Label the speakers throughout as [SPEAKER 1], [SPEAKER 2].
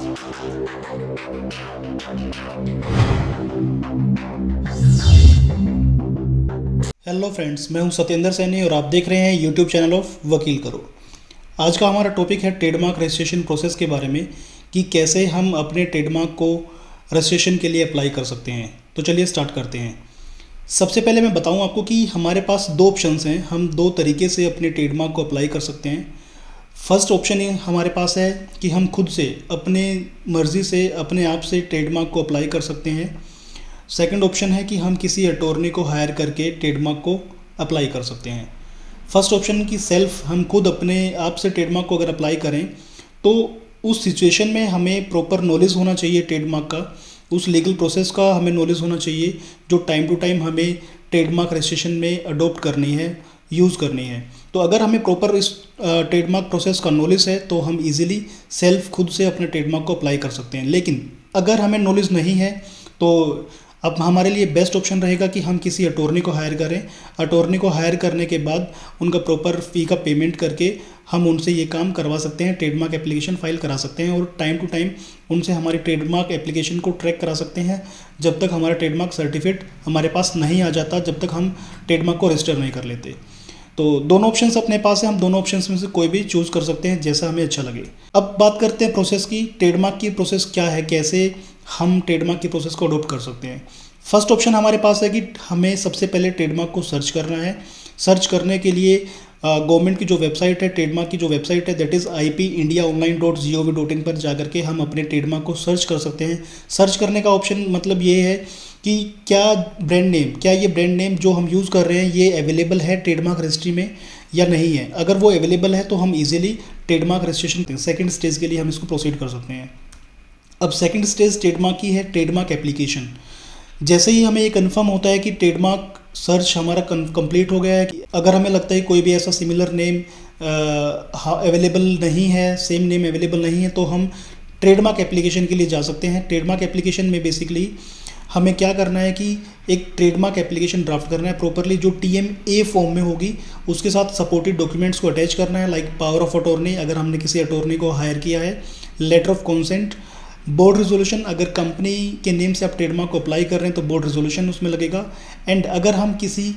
[SPEAKER 1] Hello friends, मैं हूं सत्येंद्र सैनी और आप देख रहे हैं यूट्यूब चैनल ऑफ वकील करो। आज का हमारा टॉपिक है ट्रेडमार्क रजिस्ट्रेशन प्रोसेस के बारे में कि कैसे हम अपने ट्रेडमार्क को रजिस्ट्रेशन के लिए अप्लाई कर सकते हैं। तो चलिए स्टार्ट करते हैं। सबसे पहले मैं बताऊं आपको कि हमारे पास दो ऑप्शंस हैं। हम दो तरीके से अपने ट्रेडमार्क को अप्लाई कर सकते हैं। फर्स्ट ऑप्शन ये हमारे पास है कि हम खुद से अपने मर्ज़ी से अपने आप से ट्रेडमार्क को अप्लाई कर सकते हैं। सेकंड ऑप्शन है कि हम किसी अटॉर्नी को हायर करके ट्रेडमार्क को अप्लाई कर सकते हैं। फर्स्ट ऑप्शन की सेल्फ हम खुद अपने आप से ट्रेडमार्क को अगर अप्लाई करें तो उस सिचुएशन में हमें प्रॉपर नॉलेज होना चाहिए ट्रेडमार्क का, उस लीगल प्रोसेस का हमें नॉलेज होना चाहिए जो टाइम टू टाइम हमें ट्रेडमार्क रजिस्ट्रेशन में अडॉप्ट करनी है, यूज़ करनी है। तो अगर हमें प्रॉपर इस ट्रेडमार्क प्रोसेस का नॉलेज है तो हम इजीली सेल्फ खुद से अपने ट्रेडमार्क को अप्लाई कर सकते हैं। लेकिन अगर हमें नॉलेज नहीं है तो अब हमारे लिए बेस्ट ऑप्शन रहेगा कि हम किसी अटॉर्नी को हायर करें। अटॉर्नी को हायर करने के बाद उनका प्रॉपर फ़ी का पेमेंट करके हम उनसे ये काम करवा सकते हैं, ट्रेडमार्क एप्लीकेशन फाइल करा सकते हैं और टाइम टू टाइम उनसे हमारी ट्रेडमार्क एप्लीकेशन को ट्रैक करा सकते हैं जब तक हमारा ट्रेडमार्क सर्टिफिकेट हमारे पास नहीं आ जाता, जब तक हम ट्रेडमार्क को रजिस्टर नहीं कर लेते। तो दोनों ऑप्शंस अपने पास है, हम दोनों ऑप्शंस में से कोई भी चूज़ कर सकते हैं जैसा हमें अच्छा लगे। अब बात करते हैं प्रोसेस की। ट्रेडमार्क की प्रोसेस क्या है, कैसे हम ट्रेडमार्क की प्रोसेस को अडॉप्ट कर सकते हैं। फर्स्ट ऑप्शन हमारे पास है कि हमें सबसे पहले ट्रेडमार्क को सर्च करना है। सर्च करने के लिए गवर्नमेंट की जो वेबसाइट है, ट्रेडमार्क की जो वेबसाइट है, दैट इज़ ipindiaonline.gov.in पर जाकर के हम अपने ट्रेडमार्क को सर्च कर सकते हैं। सर्च करने का ऑप्शन मतलब ये है कि क्या ये ब्रांड नेम जो हम यूज़ कर रहे हैं ये अवेलेबल है ट्रेडमार्क रजिस्ट्री में या नहीं है। अगर वो अवेलेबल है तो हम easily trademark registration second stage के लिए हम इसको प्रोसीड कर सकते हैं। अब सेकंड स्टेज ट्रेडमार्क की है, ट्रेडमार्क एप्लीकेशन। जैसे ही हमें ये कंफर्म होता है कि ट्रेडमार्क सर्च हमारा कंप्लीट हो गया है, अगर हमें लगता है कोई भी ऐसा सिमिलर नेम अवेलेबल नहीं है, सेम नेम अवेलेबल नहीं है, तो हम ट्रेडमार्क एप्लीकेशन के लिए जा सकते हैं। ट्रेडमार्क एप्लीकेशन में बेसिकली हमें क्या करना है कि एक ट्रेडमार्क एप्लीकेशन ड्राफ्ट करना है प्रॉपरली, जो TMA फॉर्म में होगी। उसके साथ सपोर्टेड डॉक्यूमेंट्स को अटैच करना है, लाइक पावर ऑफ अटॉर्नी अगर हमने किसी अटॉर्नी को हायर किया है, letter of consent, board resolution अगर कंपनी के नेम से आप ट्रेडमार्क को अप्लाई कर रहे हैं तो बोर्ड रेजोल्यूशन उसमें लगेगा। एंड अगर हम किसी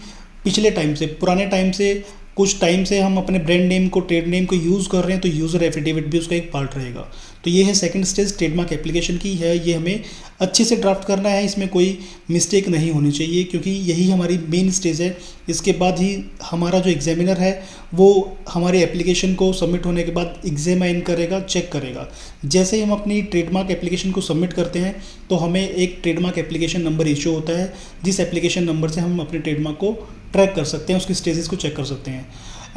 [SPEAKER 1] पिछले टाइम से, पुराने टाइम से, कुछ टाइम से हम अपने ब्रांड नेम को, ट्रेड नेम को यूज़ कर रहे हैं तो यूज़र एफिडेविट भी उसका एक पार्ट रहेगा। तो ये है सेकंड स्टेज ट्रेडमार्क एप्लीकेशन की है। ये हमें अच्छे से ड्राफ्ट करना है, इसमें कोई मिस्टेक नहीं होनी चाहिए क्योंकि यही हमारी मेन स्टेज है। इसके बाद ही हमारा जो एग्जामिनर है वो हमारे एप्लीकेशन को सबमिट होने के बाद एग्जामाइन करेगा, चेक करेगा। जैसे ही हम अपनी ट्रेडमार्क एप्लीकेशन को सबमिट करते हैं तो हमें एक ट्रेडमार्क एप्लीकेशन नंबर इशू होता है, जिस एप्लीकेशन नंबर से हम अपने ट्रेडमार्क को ट्रैक कर सकते हैं, उसकी स्टेजेस को चेक कर सकते हैं।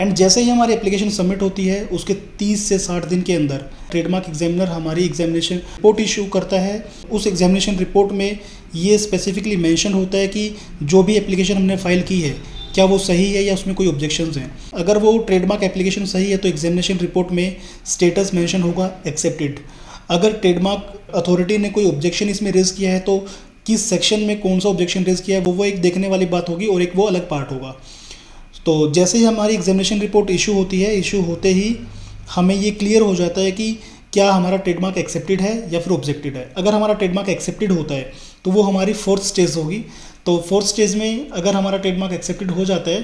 [SPEAKER 1] एंड जैसे ही हमारी एप्लीकेशन सबमिट होती है उसके 30 से 60 दिन के अंदर ट्रेडमार्क एग्जामिनर हमारी एग्जामिनेशन रिपोर्ट इशू करता है। उस एग्जामिनेशन रिपोर्ट में ये स्पेसिफिकली मेंशन होता है कि जो भी एप्लीकेशन हमने फाइल की है क्या वो सही है या उसमें कोई ऑब्जेक्शंस हैं। अगर वो ट्रेडमार्क एप्लीकेशन सही है तो एग्जामिनेशन रिपोर्ट में स्टेटस मेंशन होगा एक्सेप्टेड। अगर ट्रेडमार्क अथॉरिटी ने कोई ऑब्जेक्शन इसमें रेज किया है तो किस सेक्शन में कौन सा ऑब्जेक्शन रेज किया है वो एक देखने वाली बात होगी और एक वो अलग पार्ट होगा। तो जैसे ही हमारी एग्जामिनेशन रिपोर्ट इशू होती है, इशू होते ही हमें ये क्लियर हो जाता है कि क्या हमारा ट्रेडमार्क एक्सेप्टेड है या फिर ऑब्जेक्टेड है। अगर हमारा ट्रेडमार्क एक्सेप्टेड होता है तो वो हमारी फोर्थ स्टेज होगी। तो फोर्थ स्टेज में अगर हमारा ट्रेडमार्क एक्सेप्टेड हो जाता है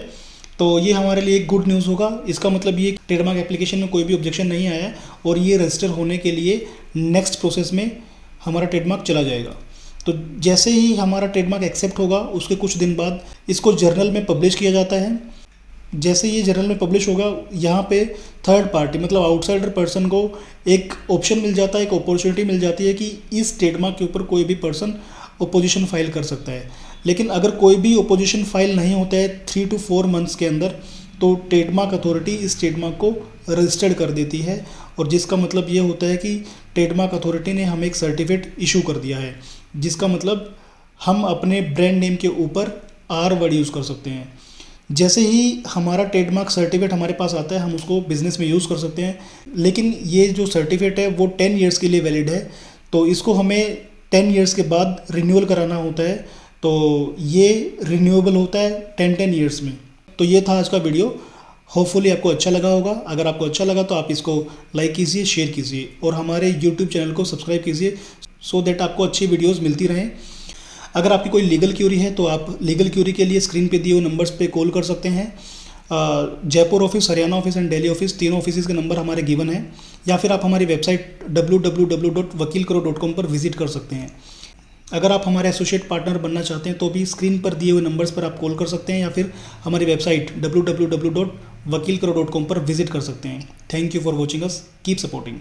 [SPEAKER 1] तो ये हमारे लिए एक गुड न्यूज़ होगा। इसका मतलब ये ट्रेडमार्क एप्लीकेशन में कोई भी ऑब्जेक्शन नहीं आया और ये रजिस्टर होने के लिए नेक्स्ट प्रोसेस में हमारा ट्रेडमार्क चला जाएगा। तो जैसे ही हमारा ट्रेडमार्क एक्सेप्ट होगा उसके कुछ दिन बाद इसको जर्नल में पब्लिश किया जाता है। जैसे ये जर्नल में पब्लिश होगा यहाँ पे थर्ड पार्टी मतलब आउटसाइडर पर्सन को एक ऑप्शन मिल जाता है, एक अपॉर्चुनिटी मिल जाती है कि इस ट्रेडमार्क के ऊपर कोई भी पर्सन ओपोजिशन फाइल कर सकता है। लेकिन अगर कोई भी ओपोजिशन फाइल नहीं होता है 3 to 4 मंथ्स के अंदर तो ट्रेडमार्क अथॉरिटी इस ट्रेडमार्क को रजिस्टर्ड कर देती है। और जिसका मतलब ये होता है कि ट्रेडमार्क अथॉरिटी ने हमें एक सर्टिफिकेट इशू कर दिया है, जिसका मतलब हम अपने ब्रांड नेम के ऊपर R वर्ड यूज़ कर सकते हैं। जैसे ही हमारा ट्रेडमार्क सर्टिफिकेट हमारे पास आता है हम उसको बिज़नेस में यूज़ कर सकते हैं। लेकिन ये जो सर्टिफिकेट है वो 10 ईयर्स के लिए वैलिड है, तो इसको हमें 10 ईयर्स के बाद रिन्यूअल कराना होता है। तो ये रिन्यूएबल होता है 10 ईयर्स में। तो ये था आज का वीडियो। होपफुली आपको अच्छा लगा होगा। अगर आपको अच्छा लगा तो आप इसको लाइक कीजिए, शेयर कीजिए और हमारे यूट्यूब चैनल को सब्सक्राइब कीजिए सो दैट आपको अच्छी वीडियोज़ मिलती रहें। अगर आपकी कोई लीगल क्यूरी है तो आप लीगल क्यूरी के लिए स्क्रीन पे दिए हुए नंबर्स पे कॉल कर सकते हैं। Jaipur office, Haryana office and Delhi office, तीनों ऑफिस के नंबर हमारे गिवन है। या फिर आप हमारी वेबसाइट www.vakilkaro.com पर विजिट कर सकते हैं। अगर आप हमारे एसोसिएट पार्टनर बनना चाहते हैं तो भी स्क्रीन पर दिए हुए नंबर्स पर आप कॉल कर सकते हैं या फिर हमारी वेबसाइट www.vakilkaro.com पर विजिट कर सकते हैं। Thank you for watching us, keep supporting.